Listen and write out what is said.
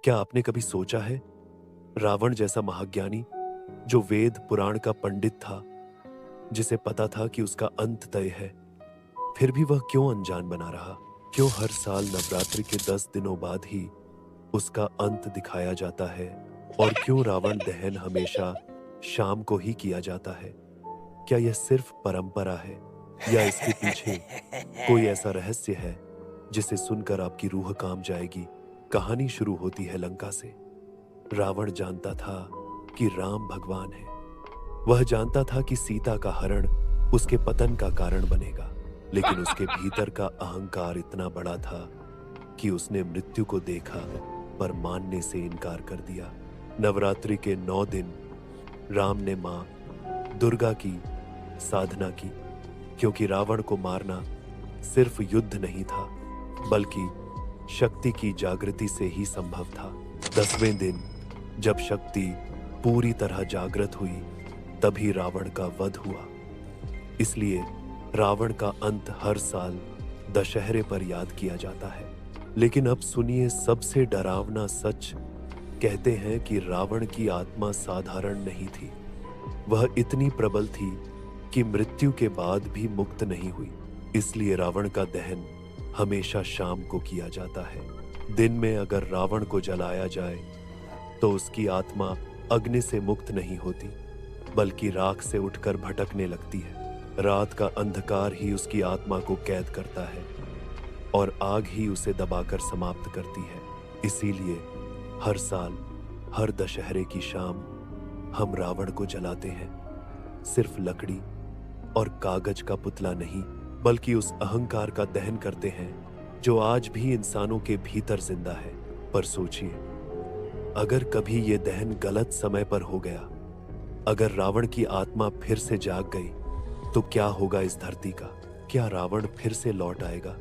क्या आपने कभी सोचा है, रावण जैसा महाज्ञानी, जो वेद पुराण का पंडित था, जिसे पता था कि उसका अंत तय है, फिर भी वह क्यों अनजान बना रहा? क्यों हर साल नवरात्रि के 10 दिनों बाद ही उसका अंत दिखाया जाता है? और क्यों रावण दहन हमेशा शाम को ही किया जाता है? क्या यह सिर्फ परंपरा है, या इसके पीछे कोई ऐसा रहस्य है जिसे सुनकर आपकी रूह कांप जाएगी? कहानी शुरू होती है लंका से। रावण जानता था कि राम भगवान है। वह जानता था कि सीता का हरण उसके पतन का कारण बनेगा, लेकिन उसके भीतर का अहंकार इतना बड़ा था कि उसने मृत्यु को देखा पर मानने से इनकार कर दिया। नवरात्रि के 9 दिन राम ने मां दुर्गा की साधना की, क्योंकि रावण को मारना सिर्फ युद्ध नहीं था, बल्कि शक्ति की जागृति से ही संभव था। 10वें दिन जब शक्ति पूरी तरह जागृत हुई, तभी रावण का वध हुआ। इसलिए रावण का अंत हर साल दशहरे पर याद किया जाता है। लेकिन अब सुनिए सबसे डरावना सच। कहते हैं कि रावण की आत्मा साधारण नहीं थी। वह इतनी प्रबल थी कि मृत्यु के बाद भी मुक्त नहीं हुई। इसलिए रावण का दहन हमेशा शाम को किया जाता है। दिन में अगर रावण को जलाया जाए तो उसकी आत्मा अग्नि से मुक्त नहीं होती, बल्कि राख से उठकर भटकने लगती है। रात का अंधकार ही उसकी आत्मा को कैद करता है और आग ही उसे दबाकर समाप्त करती है। इसीलिए हर साल हर दशहरे की शाम हम रावण को जलाते हैं। सिर्फ लकड़ी और कागज का पुतला नहीं, बल्कि उस अहंकार का दहन करते हैं जो आज भी इंसानों के भीतर जिंदा है। पर सोचिए, अगर कभी ये दहन गलत समय पर हो गया, अगर रावण की आत्मा फिर से जाग गई, तो क्या होगा इस धरती का? क्या रावण फिर से लौट आएगा?